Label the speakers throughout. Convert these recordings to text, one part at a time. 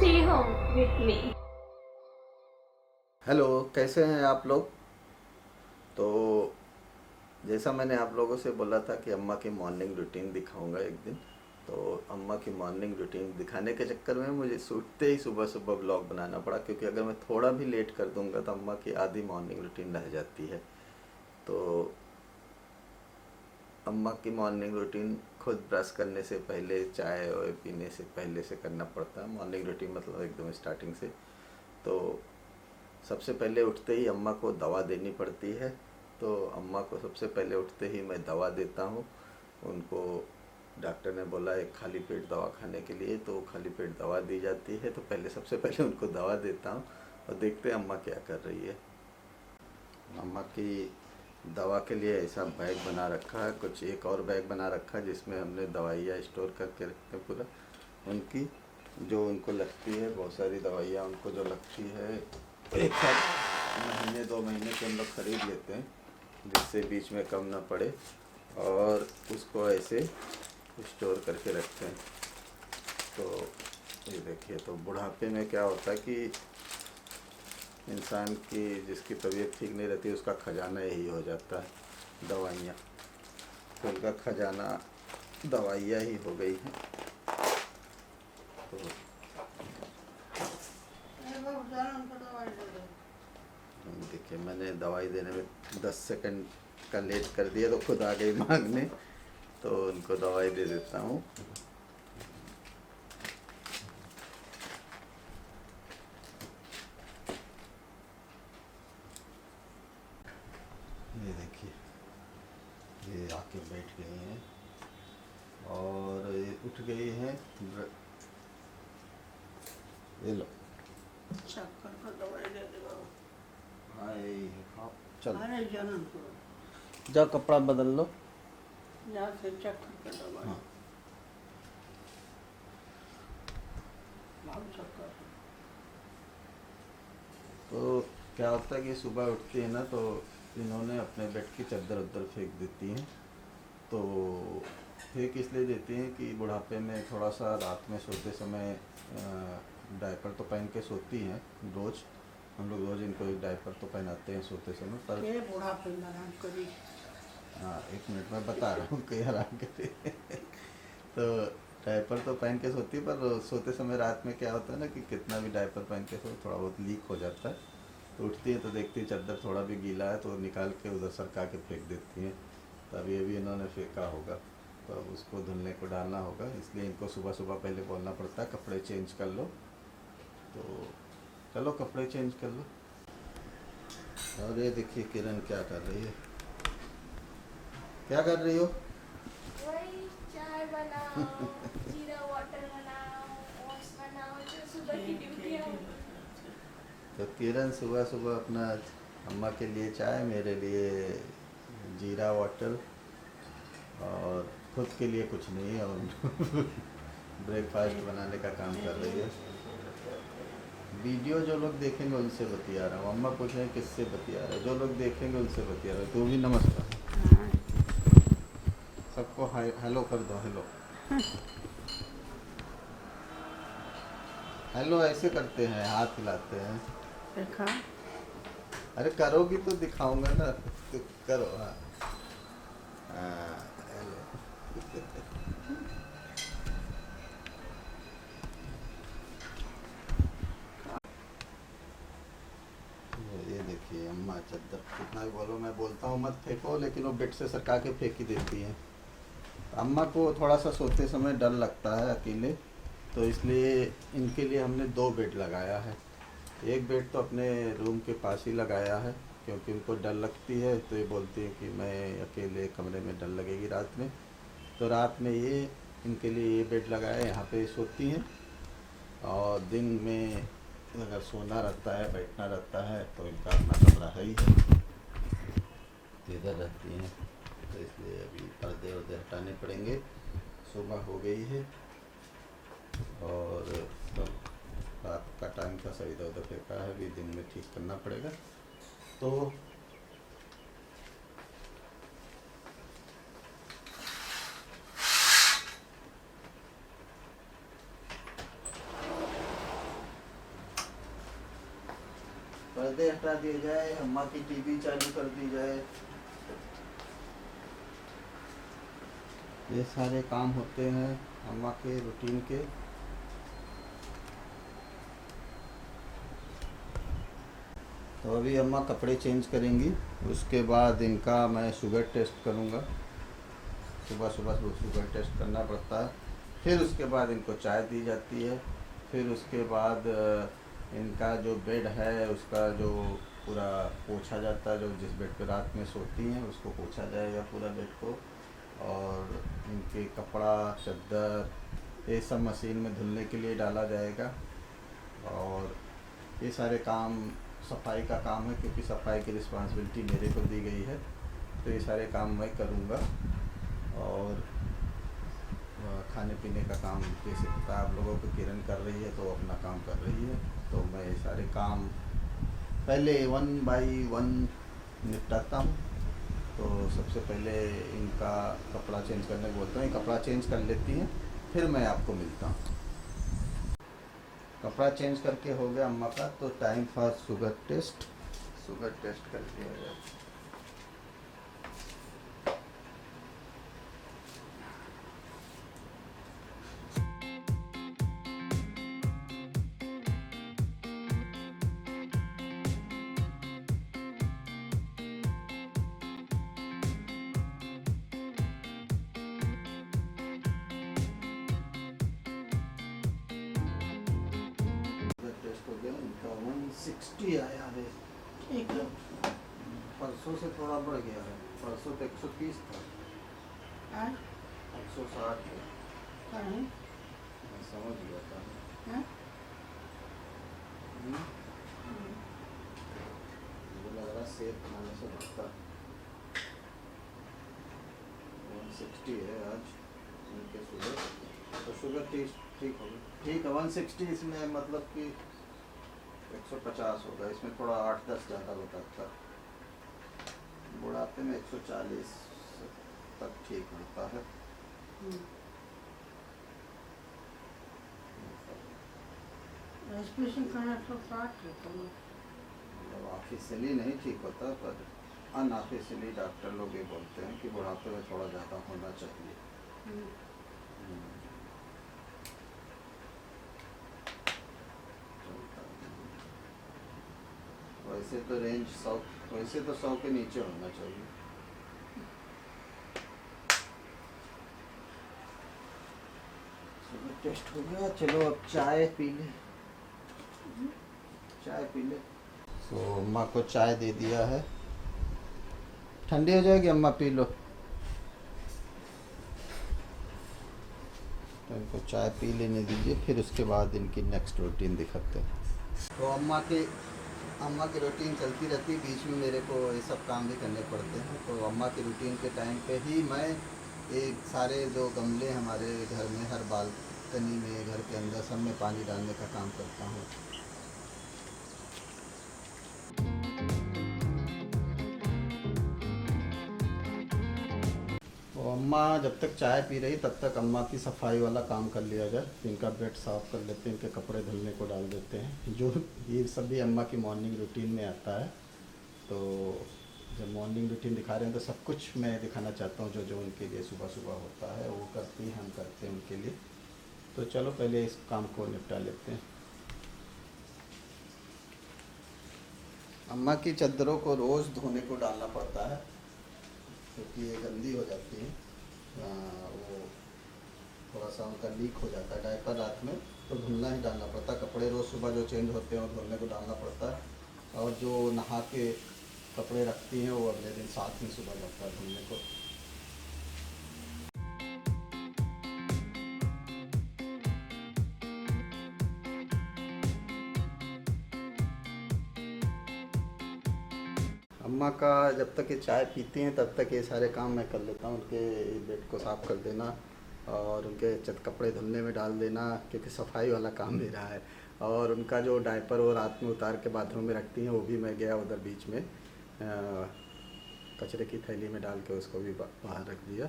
Speaker 1: Stay home with me.
Speaker 2: Hello, कैसे हैं आप लोग। तो जैसा मैंने आप लोगों से बोला था कि अम्मा की मॉर्निंग रूटीन दिखाऊंगा एक दिन। तो अम्मा की मॉर्निंग रूटीन दिखाने के चक्कर में मुझे सूटते ही सुबह सुबह ब्लॉग बनाना पड़ा, क्योंकि अगर मैं थोड़ा भी लेट कर दूंगा तो अम्मा की आधी मॉर्निंग रूटीन रह जाती है। तो अम्मा की मॉर्निंग रूटीन खुद ब्रश करने से पहले, चाय और पीने से पहले से करना पड़ता है। मॉर्निंग रूटीन मतलब एकदम स्टार्टिंग से। तो सबसे पहले उठते ही अम्मा को दवा देनी पड़ती है। तो अम्मा को सबसे पहले उठते ही मैं दवा देता हूँ। उनको डॉक्टर ने बोला एक खाली पेट दवा खाने के लिए, तो खाली पेट दवा दी जाती है। तो पहले सबसे पहले उनको दवा देता हूँ और देखते हैं अम्मा क्या कर रही है। अम्मा की दवा के लिए ऐसा बैग बना रखा है, कुछ एक और बैग बना रखा है जिसमें हमने दवाइयाँ स्टोर करके रखते हैं पूरा। उनकी जो उनको लगती है, बहुत सारी दवाइयाँ उनको जो लगती है, एक साथ महीने 2 महीने के हम लोग ख़रीद लेते हैं, जिससे बीच में कम ना पड़े, और उसको ऐसे स्टोर करके रखते हैं। तो ये देखिए, तो बुढ़ापे में क्या होता है कि इंसान की जिसकी तबीयत ठीक नहीं रहती उसका खजाना यही हो जाता है, दवाइयाँ। तो उनका खजाना दवाइयाँ ही हो गई हैं। तो देखिए, मैंने दवाई देने में 10 सेकंड का लेट कर दिया तो खुद आ गई मांगने। तो उनको दवाई दे देता हूँ। ये देखिए, ये आके बैठ गई हैं और ये उठ गई हैं। ये लो,
Speaker 3: चक्कर का दवाई दे देगा।
Speaker 2: हाय, हाँ चलो
Speaker 3: अरे जन्म को
Speaker 2: जाओ कपड़ा बदल लो।
Speaker 3: यहाँ से चक्कर का दवाई।
Speaker 2: हाँ,
Speaker 3: बहुत चक्कर।
Speaker 2: तो क्या होता है कि सुबह उठती है ना, तो इन्होंने अपने बेड की चादर उधर फेंक देती हैं। तो फेंक इसलिए देती हैं कि बुढ़ापे में थोड़ा सा रात में सोते समय डायपर तो पहन के सोती हैं रोज़। हम लोग रोज़ इनको एक डायपर तो पहनाते हैं सोते समय, पर
Speaker 3: ये बुढ़ापे में आराम करी।
Speaker 2: हाँ, एक मिनट में बता रहा हूँ कि आराम करे। तो डायपर तो पहन के सोती है, पर सोते समय रात में क्या होता है ना कि कितना भी डायपर पहन के सो थोड़ा बहुत लीक हो जाता है। तो उठती है तो देखती है चादर थोड़ा भी गीला है, तो निकाल के उधर सरका के फेंक देती हैं। तो अभी अभी इन्होंने फेंका होगा, तो अब उसको धुलने को डालना होगा। इसलिए इनको सुबह सुबह पहले बोलना पड़ता है कपड़े चेंज कर लो। तो चलो कपड़े चेंज कर लो। और ये देखिए किरण क्या कर रही है। क्या कर रही हो?
Speaker 1: वही चाय बनाओ, जीरा वाटर बनाओ, ओट्स बनाओ, जो सुबह की ड्यूटी है।
Speaker 2: तो किरण सुबह सुबह अपना अम्मा के लिए चाय, मेरे लिए जीरा वाटर, और खुद के लिए कुछ नहीं, और ब्रेकफास्ट बनाने का काम कर रही है। वीडियो जो लोग देखेंगे उनसे बतिया रहा हूँ। अम्मा पूछ रहे हैं किससे बतिया रहे, जो लोग देखेंगे उनसे बतिया रहा हूँ। तू भी नमस्कार,
Speaker 3: हाँ,
Speaker 2: सबको हाय हेलो कर दो। हेलो हेलो ऐसे करते हैं, हाथ हिलाते हैं।
Speaker 3: देखा।
Speaker 2: अरे करोगी तो दिखाऊंगा ना, तो करो। हाँ हाँ, हेलो। ये देखिए अम्मा चादर, कितना भी बोलो, मैं बोलता हूँ मत फेंको, लेकिन वो बेड से सरका के फेंक ही देती हैं। अम्मा को थोड़ा सा सोते समय डर लगता है अकेले, तो इसलिए इनके लिए हमने 2 बेड लगाया है। एक बेड तो अपने रूम के पास ही लगाया है, क्योंकि उनको डर लगती है। तो ये बोलती है कि मैं अकेले कमरे में डर लगेगी रात में। तो रात में ये इनके लिए ये बेड लगाया है, यहाँ पे सोती हैं। और दिन में अगर सोना रहता है, बैठना रहता है, तो इनका अपना कमरा है ही है, तो इधर रहती हैं। तो इसलिए अभी पर्दे वर्दे हटाने पड़ेंगे। सुबह हो गई है और सब रात का टाइम था, सही इधर उधर फेंका है, अभी दिन में ठीक करना पड़ेगा। तो पर्दे हटा दिए जाए, अम्मा की टीवी चालू कर दी जाए। ये सारे काम होते हैं अम्मा के रूटीन के। तो अभी अम्मा कपड़े चेंज करेंगी, उसके बाद इनका मैं शुगर टेस्ट करूँगा। सुबह सुबह शुगर टेस्ट करना पड़ता है। फिर उसके बाद इनको चाय दी जाती है। फिर उसके बाद इनका जो बेड है उसका जो पूरा पोंछा जाता है, जो जिस बेड पे रात में सोती हैं उसको पोंछा जाएगा पूरा बेड को। और इनके कपड़ा चद्दर ये सब मशीन में धुलने के लिए डाला जाएगा। और ये सारे काम सफाई का काम है, क्योंकि सफाई की रिस्पॉन्सिबिलिटी मेरे को दी गई है, तो ये सारे काम मैं करूँगा। और खाने पीने का काम जैसे पता आप लोगों को किरण कर रही है, तो अपना काम कर रही है, तो मैं ये सारे काम पहले 1 बाई 1 निपटाता हूँ। तो सबसे पहले इनका कपड़ा चेंज करने को बोलता हूँ, ये कपड़ा चेंज कर लेती हैं, फिर मैं आपको मिलता हूँ। कपड़ा चेंज करके हो गया अम्मा का, तो time for sugar test. Sugar test कर दिया जाए। टेस्ट हो गया इनका 160 आया है।
Speaker 3: ठीक है।
Speaker 2: परसों से थोड़ा बढ़ गया है, परसों तो 130 था,
Speaker 3: आज
Speaker 2: 160 है।
Speaker 3: कहीं
Speaker 2: मैं समझ गया था।
Speaker 3: हैं?
Speaker 2: मुझे लग रहा सेब खाने से बढ़ता। 160 है आज इनके शुगर, तो शुगर टेस्ट ठीक होगी। ठीक है 160, इसमें मतलब कि 150 होगा, इसमें थोड़ा 8-10 ज़्यादा बताता। बुढ़ापे में 140 तक ठीक होता है।
Speaker 3: रेस्पिरेशन करना तो काट लेता हूँ।
Speaker 2: मतलब ऑफिशियली नहीं ठीक होता, पर अनऑफिशियली डॉक्टर लोग ये बोलते हैं कि बुढ़ापे में थोड़ा ज़्यादा होना चाहिए। वैसे तो रेंज 100, वैसे तो 100 के नीचे होना चाहिए। शुगर टेस्ट हो गया, चलो अब चाय पी ले। चाय पी ले। तो अम्मा को चाय दे दिया है, ठंडी हो जाएगी अम्मा, पी लो। तो इनको चाय पी लेने दीजिए, फिर उसके बाद इनकी नेक्स्ट रूटीन दिखाते हैं। तो अम्मा की रूटीन चलती रहती है, बीच में मेरे को ये सब काम भी करने पड़ते हैं। तो अम्मा की रूटीन के टाइम पे ही मैं एक सारे जो गमले हमारे घर में, हर बालकनी में, घर के अंदर सब में पानी डालने का काम करता हूँ। तो अम्मा जब तक चाय पी रही तब तक अम्मा की सफाई वाला काम कर लिया जाए। इनका बेड साफ़ कर लेते हैं, इनके कपड़े धुलने को डाल देते हैं, जो ये सब भी अम्मा की मॉर्निंग रूटीन में आता है। तो जब मॉर्निंग रूटीन दिखा रहे हैं तो सब कुछ मैं दिखाना चाहता हूँ, जो जो उनके लिए सुबह सुबह होता है वो करती हैं, हम करते हैं उनके लिए। तो चलो पहले इस काम को निपटा लेते हैं। अम्मा की चादरों को रोज़ धोने को डालना पड़ता है, क्योंकि ये गंदी हो जाती है। वो थोड़ा सा उनका लीक हो जाता है डायपर रात में, तो धुलना ही डालना पड़ता है। कपड़े रोज़ सुबह जो चेंज होते हैं वो धुलने को डालना पड़ता है। और जो नहा के कपड़े रखती हैं वो अगले दिन साथ में सुबह लगता है धुलने को। अम्मा का जब तक ये चाय पीती हैं तब तक ये सारे काम मैं कर लेता हूँ। उनके बेड को साफ़ कर देना और उनके कपड़े धुलने में डाल देना, क्योंकि सफाई वाला काम मेरा है। और उनका जो डायपर वो रात में उतार के बाथरूम में रखती हैं, वो भी मैं गया उधर बीच में कचरे की थैली में डाल के उसको भी बाहर रख दिया,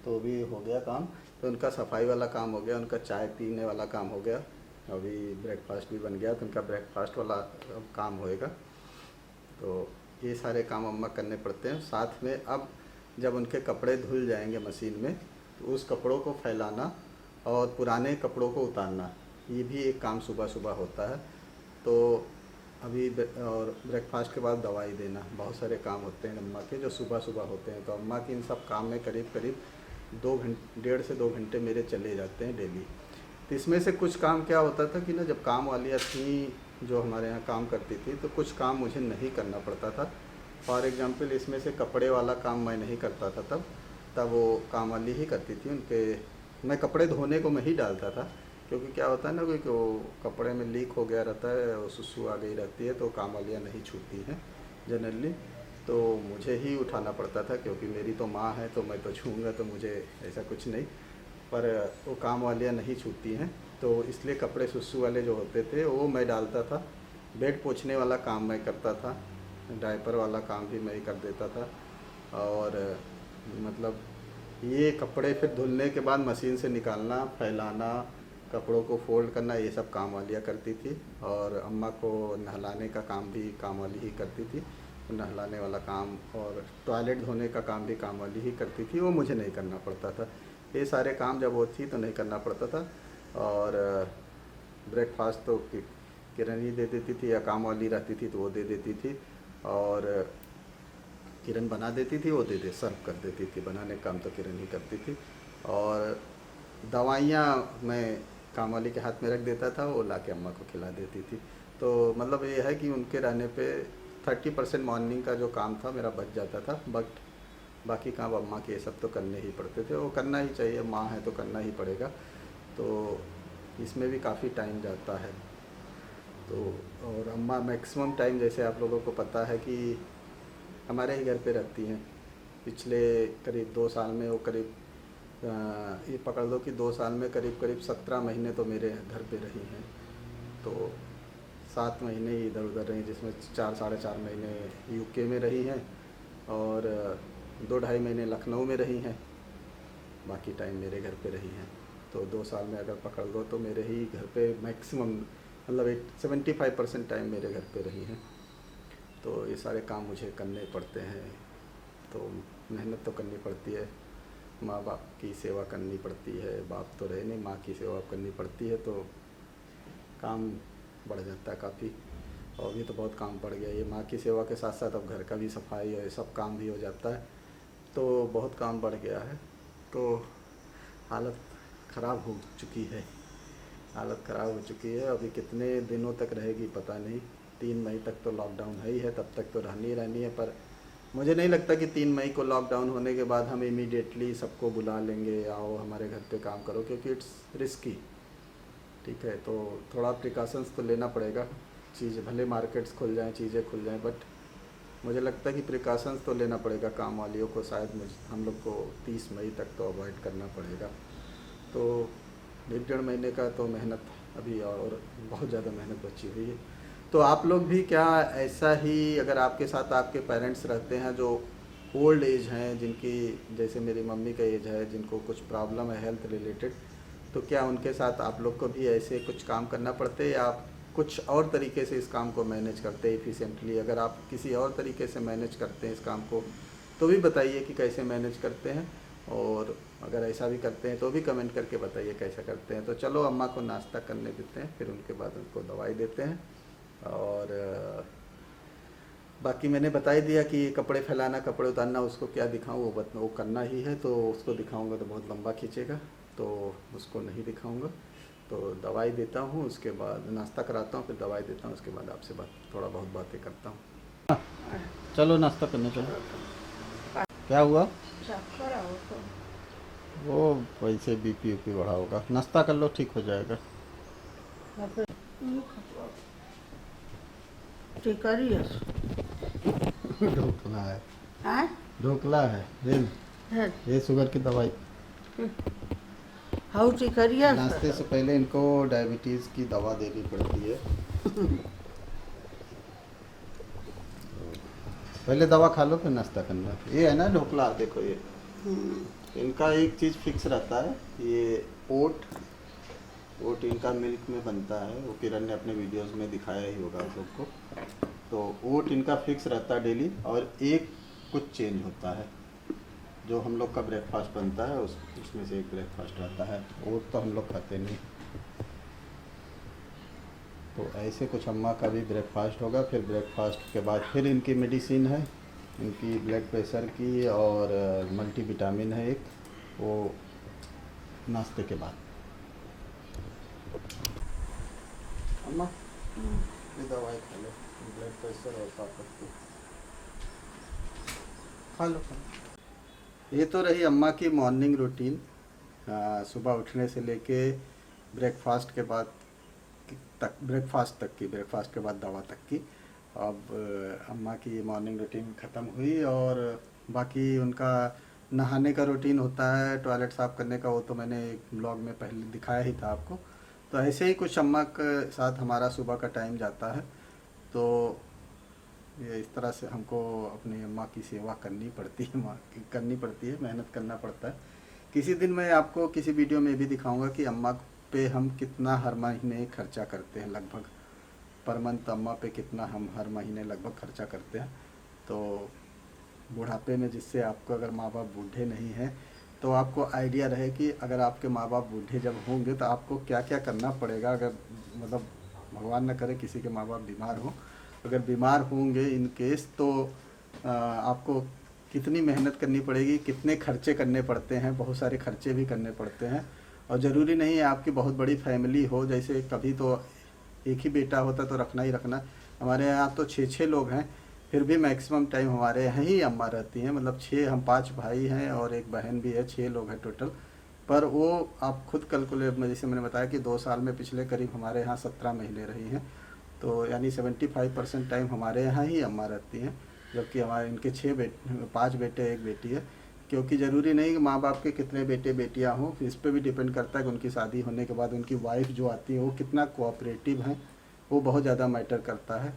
Speaker 2: तो भी हो गया काम। तो उनका सफाई वाला काम हो गया, उनका चाय पीने वाला काम हो गया। अभी ब्रेकफास्ट भी बन गया, तो उनका ब्रेकफास्ट वाला काम होएगा। तो ये सारे काम अम्मा करने पड़ते हैं। साथ में अब जब उनके कपड़े धुल जाएंगे मशीन में तो उस कपड़ों को फैलाना और पुराने कपड़ों को उतारना, ये भी एक काम सुबह सुबह होता है। तो अभी और ब्रेकफास्ट के बाद दवाई देना, बहुत सारे काम होते हैं अम्मा के जो सुबह सुबह होते हैं। तो अम्मा के इन सब काम में करीब करीब 1.5 से 2 घंटे मेरे चले जाते हैं डेली। तो इसमें से कुछ काम क्या होता था कि ना, जब काम वालियाँ थी जो हमारे यहाँ काम करती थी तो कुछ काम मुझे नहीं करना पड़ता था। फॉर एग्ज़ाम्पल इसमें से कपड़े वाला काम मैं नहीं करता था, तब वो काम वाली ही करती थी। उनके मैं कपड़े धोने को मैं ही डालता था, क्योंकि क्या होता है ना कि वो कपड़े में लीक हो गया रहता है और सुसु आ गई रहती है, तो काम वालियाँ नहीं छूती हैं जनरली, तो मुझे ही उठाना पड़ता था। क्योंकि मेरी तो माँ है तो मैं तो छूँगा, तो मुझे ऐसा कुछ नहीं, पर वो काम वालियाँ नहीं छूती हैं, तो इसलिए कपड़े सुसु वाले जो होते थे वो मैं डालता था। बेड पोंछने वाला काम मैं करता था, डायपर वाला काम भी मैं ही कर देता था। और मतलब ये कपड़े फिर धुलने के बाद मशीन से निकालना, फैलाना, कपड़ों को फोल्ड करना, ये सब काम वालियाँ करती थी। और अम्मा को नहलाने का काम भी काम वाली ही करती थी। नहलाने वाला काम और टॉयलेट धोने का काम भी काम वाली ही करती थी, वो मुझे नहीं करना पड़ता था। ये सारे काम जब वो थी तो नहीं करना पड़ता था। और ब्रेकफास्ट तो किरण ही दे देती थी, या काम वाली रहती थी तो वो दे देती थी, और किरण बना देती थी, वो सर्व कर देती थी। बनाने का काम तो किरण ही करती थी। और दवाइयाँ मैं काम वाली के हाथ में रख देता था, वो ला के अम्मा को खिला देती थी। तो मतलब ये है कि उनके रहने पे 30% मॉर्निंग का जो काम था मेरा बच जाता था, बट बाकी काम अम्मा के ये सब तो करने ही पड़ते थे। वो करना ही चाहिए, माँ है तो करना ही पड़ेगा। तो इसमें भी काफ़ी टाइम जाता है। तो और अम्मा मैक्सिमम टाइम, जैसे आप लोगों को पता है कि हमारे ही घर पे रहती हैं। पिछले करीब 2 साल में वो करीब ये पकड़ लो कि 2 साल में करीब 17 महीने तो मेरे घर पे रही हैं। तो 7 महीने ही इधर उधर रही, जिसमें 4 साढ़े 4 महीने यूके में रही हैं और 2-2.5 महीने लखनऊ में रही हैं। बाकी टाइम मेरे घर पे रही हैं। तो 2 साल में अगर पकड़ लो तो मेरे ही घर पे मैक्सिमम मतलब 75% टाइम मेरे घर पे रही हैं। तो ये सारे काम मुझे करने पड़ते हैं, तो मेहनत तो करनी पड़ती है। माँ बाप की सेवा करनी पड़ती है, बाप तो रहे नहीं, माँ की सेवा करनी पड़ती है, तो काम बढ़ जाता है काफ़ी। और अभी तो बहुत काम बढ़ गया, ये माँ की सेवा के साथ साथ अब घर का भी सफाई और सब काम भी हो जाता है, तो बहुत काम बढ़ गया है। तो हालत ख़राब हो चुकी है, हालत ख़राब हो चुकी है। अभी कितने दिनों तक रहेगी पता नहीं। 3 मई तक तो लॉकडाउन है ही है, तब तक तो रहनी है। पर मुझे नहीं लगता कि 3 मई को लॉकडाउन होने के बाद हम इमीडिएटली सबको बुला लेंगे, आओ हमारे घर पे काम करो, क्योंकि इट्स रिस्की। ठीक है, तो थोड़ा प्रिकॉशंस तो लेना पड़ेगा। चीज़ भले मार्केट्स खुल जाएं, चीज़ें खुल जाएं, बट मुझे लगता है कि प्रिकॉशंस तो लेना पड़ेगा काम वालियों को। शायद हम लोग को 30 मई तक तो अवॉइड करना पड़ेगा। तो 1-1.5 महीने का तो मेहनत अभी, और बहुत ज़्यादा मेहनत बची हुई है। तो आप लोग भी क्या ऐसा ही, अगर आपके साथ आपके पेरेंट्स रहते हैं जो ओल्ड एज हैं, जिनकी जैसे मेरी मम्मी का एज है, जिनको कुछ प्रॉब्लम है हेल्थ रिलेटेड, तो क्या उनके साथ आप लोग को भी ऐसे कुछ काम करना पड़ते है, या आप कुछ और तरीके से इस काम को मैनेज करते हैं एफिशिएंटली? अगर आप किसी और तरीके से मैनेज करते हैं इस काम को तो भी बताइए कि कैसे मैनेज करते हैं, और अगर ऐसा भी करते हैं तो भी कमेंट करके बताइए कैसा करते हैं। तो चलो अम्मा को नाश्ता करने देते हैं, फिर उनके बाद उनको दवाई देते हैं। और बाकी मैंने बता ही दिया कि कपड़े फैलाना, कपड़े उतारना, उसको क्या दिखाऊँ, वो करना ही है। तो उसको दिखाऊंगा तो बहुत लंबा खींचेगा, तो उसको नहीं दिखाऊंगा। तो दवाई देता हूँ, उसके बाद नाश्ता कराता हूँ, फिर दवाई देता हूँ, उसके बाद आपसे थोड़ा बहुत बातें करता हूँ। चलो नाश्ता करने चलो। क्या हुआ?
Speaker 3: चक्कर आओ तो
Speaker 2: वो वैसे बीपी उपी बढ़ा होगा। नाश्ता कर लो, ठीक हो जाएगा।
Speaker 3: या फिर टिकरी
Speaker 2: ढोकला है,
Speaker 3: हाँ
Speaker 2: ढोकला है, ये शुगर की दवाई।
Speaker 3: हाउ टिकरिया
Speaker 2: नाश्ते से पहले इनको डायबिटीज़ की दवा देनी पड़ती है। पहले दवा खा लो फिर नाश्ता करना। ये है ना ढोकला, देखो ये इनका एक चीज़ फिक्स रहता है, ये ओट इनका मिल्क में बनता है। वो किरण ने अपने वीडियोस में दिखाया ही होगा आप लोग को। तो ओट इनका फिक्स रहता है डेली, और एक कुछ चेंज होता है। जो हम लोग का ब्रेकफास्ट बनता है उसमें से एक ब्रेकफास्ट रहता है। ओट तो हम लोग खाते नहीं। तो ऐसे कुछ अम्मा का भी ब्रेकफास्ट होगा। फिर ब्रेकफास्ट के बाद फिर इनकी मेडिसिन है, इनकी ब्लड प्रेशर की, और मल्टीविटामिन है एक, वो नाश्ते के बाद। अम्मा ये दवाई खा लो, ब्लड प्रेशर और ताकत की खा लो। ये तो रही अम्मा की मॉर्निंग रूटीन, सुबह उठने से लेके ब्रेकफास्ट के बाद ब्रेकफास्ट के बाद दवा तक की। अब अम्मा की मॉर्निंग रूटीन ख़त्म हुई, और बाकी उनका नहाने का रूटीन होता है, टॉयलेट साफ़ करने का, वो तो मैंने एक ब्लॉग में पहले दिखाया ही था आपको। तो ऐसे ही कुछ अम्मा के साथ हमारा सुबह का टाइम जाता है। तो ये इस तरह से हमको अपनी अम्मा की सेवा करनी पड़ती है, मेहनत करना पड़ता है। किसी दिन मैं आपको किसी वीडियो में भी दिखाऊंगा कि अम्मा पे हम कितना हर महीने खर्चा करते हैं, लगभग पर मंथ अम्मा पे कितना हम हर महीने लगभग खर्चा करते हैं। तो बुढ़ापे में, जिससे आपको अगर माँ बाप बूढ़े नहीं हैं तो आपको आइडिया रहे कि अगर आपके माँ बाप बूढ़े जब होंगे तो आपको क्या क्या करना पड़ेगा। अगर मतलब भगवान न करे किसी के माँ बाप बीमार हों, अगर बीमार होंगे इन केस, तो आपको कितनी मेहनत करनी पड़ेगी, कितने खर्चे करने पड़ते हैं, बहुत सारे खर्चे भी करने पड़ते हैं। और ज़रूरी नहीं है आपकी बहुत बड़ी फैमिली हो, जैसे कभी तो एक ही बेटा होता तो रखना ही रखना। हमारे यहाँ तो 6 लोग हैं, फिर भी मैक्सिमम टाइम हमारे यहाँ ही अम्मा रहती हैं। मतलब 6, हम 5 भाई हैं और एक बहन भी है, 6 लोग हैं टोटल। पर वो आप खुद कैलकुलेट में, जैसे मैंने बताया कि 2 साल में पिछले करीब हमारे यहाँ 17 महीने रही हैं, तो यानी 75% टाइम हमारे यहाँ ही अम्मा रहती हैं। जबकि हमारे इनके 5 बेटे 1 बेटी है। क्योंकि ज़रूरी नहीं कि माँ बाप के कितने बेटे बेटियाँ हों, इस पर भी डिपेंड करता है कि उनकी शादी होने के बाद उनकी वाइफ जो आती है वो कितना कोऑपरेटिव हैं, वो बहुत ज़्यादा मैटर करता है।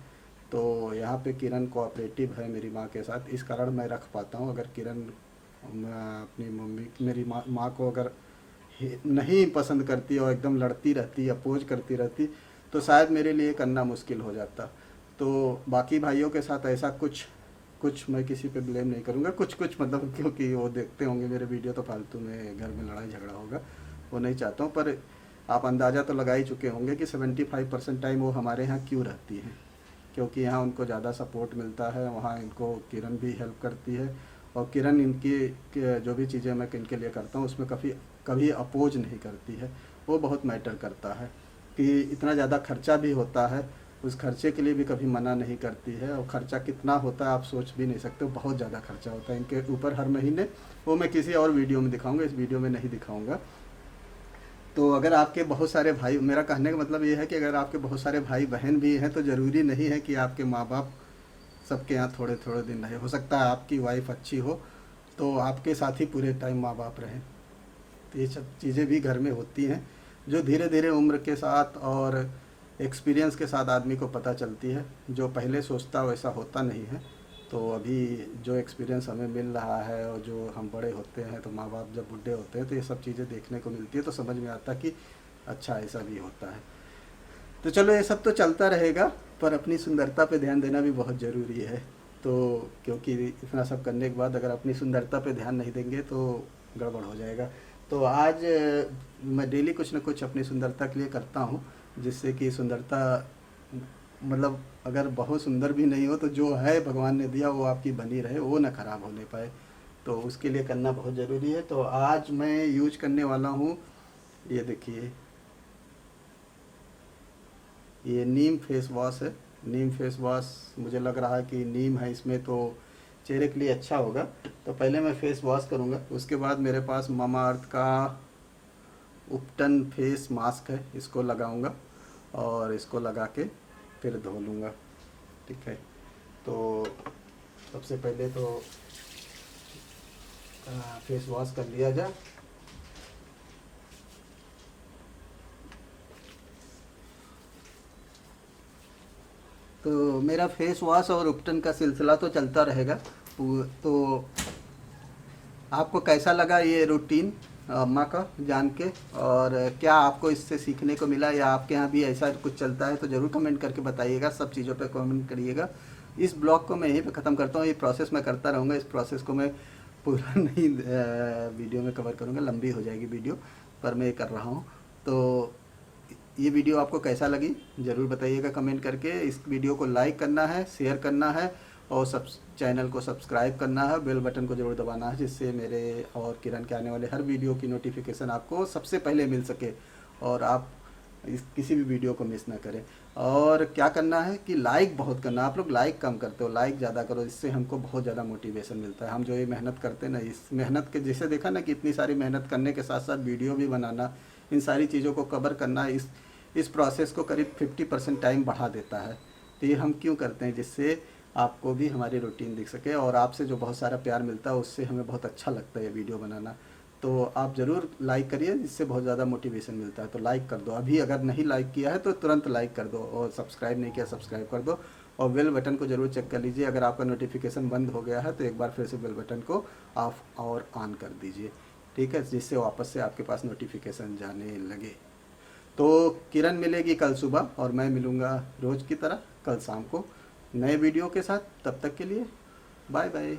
Speaker 2: तो यहाँ पे किरण कोऑपरेटिव है मेरी माँ के साथ, इस कारण मैं रख पाता हूँ। अगर किरण अपनी मेरी माँ को अगर नहीं पसंद करती और एकदम लड़ती रहती, अपोज करती रहती, तो शायद मेरे लिए करना मुश्किल हो जाता। तो बाकी भाइयों के साथ ऐसा कुछ मैं किसी पे ब्लेम नहीं करूँगा, कुछ मतलब, क्योंकि वो देखते होंगे मेरे वीडियो तो फालतू में घर में लड़ाई झगड़ा होगा, वो नहीं चाहता हूँ। पर आप अंदाज़ा तो लगा ही चुके होंगे कि 75% टाइम वो हमारे यहाँ क्यों रहती हैं, क्योंकि यहाँ उनको ज़्यादा सपोर्ट मिलता है। वहाँ इनको किरण भी हेल्प करती है, और किरण इनकी जो भी चीज़ें मैं इनके लिए करता हूँ उसमें कभी अपोज नहीं करती है। वो बहुत मैटर करता है कि इतना ज़्यादा खर्चा भी होता है, उस खर्चे के लिए भी कभी मना नहीं करती है। और ख़र्चा कितना होता है आप सोच भी नहीं सकते, बहुत ज़्यादा खर्चा होता है इनके ऊपर हर महीने। वो मैं किसी और वीडियो में दिखाऊंगा, इस वीडियो में नहीं दिखाऊंगा। तो अगर आपके बहुत सारे भाई, मेरा कहने का मतलब ये है कि अगर आपके बहुत सारे भाई बहन भी हैं तो ज़रूरी नहीं है कि आपके माँ बाप सबके यहाँ थोड़े थोड़े दिन रहे। हो सकता है आपकी वाइफ अच्छी हो तो आपके साथ ही पूरे टाइम माँ बाप रहें। तो ये सब चीज़ें भी घर में होती हैं, जो धीरे धीरे उम्र के साथ और एक्सपीरियंस के साथ आदमी को पता चलती है। जो पहले सोचता वैसा होता नहीं है। तो अभी जो एक्सपीरियंस हमें मिल रहा है, और जो हम बड़े होते हैं तो माँ बाप जब बूढ़े होते हैं तो ये सब चीज़ें देखने को मिलती है, तो समझ में आता कि अच्छा ऐसा भी होता है। तो चलो ये सब तो चलता रहेगा, पर अपनी सुंदरता पे ध्यान देना भी बहुत ज़रूरी है। तो क्योंकि इतना सब करने के बाद अगर अपनी सुंदरता पे ध्यान नहीं देंगे तो गड़बड़ हो जाएगा। तो आज मैं डेली कुछ ना कुछ अपनी सुंदरता के लिए करता हूँ, जिससे कि सुंदरता, मतलब अगर बहुत सुंदर भी नहीं हो तो जो है भगवान ने दिया वो आपकी बनी रहे, वो ना ख़राब होने पाए, तो उसके लिए करना बहुत ज़रूरी है। तो आज मैं यूज करने वाला हूँ, ये देखिए, ये नीम फेस वॉश है। नीम फेस वॉश मुझे लग रहा है कि नीम है इसमें तो चेहरे के लिए अच्छा होगा। तो पहले मैं फेस वॉश करूँगा, उसके बाद मेरे पास मामा अर्थ का उपटन फेस मास्क है, इसको लगाऊंगा और इसको लगा के फिर धो लूँगा। ठीक है, तो सबसे पहले तो फेस वॉश कर लिया जाए। तो मेरा फेस वॉश और उपटन का सिलसिला तो चलता रहेगा। तो आपको कैसा लगा ये रूटीन अम्मा का जान के, और क्या आपको इससे सीखने को मिला या आपके यहाँ भी ऐसा कुछ चलता है तो ज़रूर कमेंट करके बताइएगा। सब चीज़ों पे कमेंट करिएगा। इस ब्लॉग को मैं यहीं पे ख़त्म करता हूँ। ये प्रोसेस मैं करता रहूँगा। इस प्रोसेस को मैं पूरा नहीं वीडियो में कवर करूँगा, लंबी हो जाएगी वीडियो, पर मैं ये कर रहा हूँ। तो ये वीडियो आपको कैसा लगी ज़रूर बताइएगा कमेंट करके। इस वीडियो को लाइक करना है, शेयर करना है और चैनल को सब्सक्राइब करना है, बेल बटन को ज़रूर दबाना है, जिससे मेरे और किरण के आने वाले हर वीडियो की नोटिफिकेशन आपको सबसे पहले मिल सके और आप किसी भी वीडियो को मिस ना करें। और क्या करना है कि लाइक बहुत करना। आप लोग लाइक कम करते हो, लाइक ज़्यादा करो। इससे हमको बहुत ज़्यादा मोटिवेशन मिलता है। हम जो ये मेहनत करते हैं ना, इस मेहनत के जैसे देखा ना कि इतनी सारी मेहनत करने के साथ साथ वीडियो भी बनाना, इन सारी चीज़ों को कवर करना, इस प्रोसेस को करीब 50% टाइम बढ़ा देता है। तो ये हम क्यों करते हैं? जिससे आपको भी हमारी रूटीन दिख सके और आपसे जो बहुत सारा प्यार मिलता है उससे हमें बहुत अच्छा लगता है ये वीडियो बनाना। तो आप ज़रूर लाइक करिए, इससे बहुत ज़्यादा मोटिवेशन मिलता है। तो लाइक कर दो अभी, अगर नहीं लाइक किया है तो तुरंत लाइक कर दो, और सब्सक्राइब नहीं किया सब्सक्राइब कर दो, और बेल बटन को ज़रूर चेक कर लीजिए। अगर आपका नोटिफिकेशन बंद हो गया है तो एक बार फिर से बेल बटन को ऑफ और ऑन कर दीजिए, ठीक है, जिससे वापस से आपके पास नोटिफिकेशन जाने लगे। तो किरण मिलेगी कल सुबह और मैं मिलूँगा रोज़ की तरह कल शाम को नए वीडियो के साथ। तब तक के लिए बाय बाय।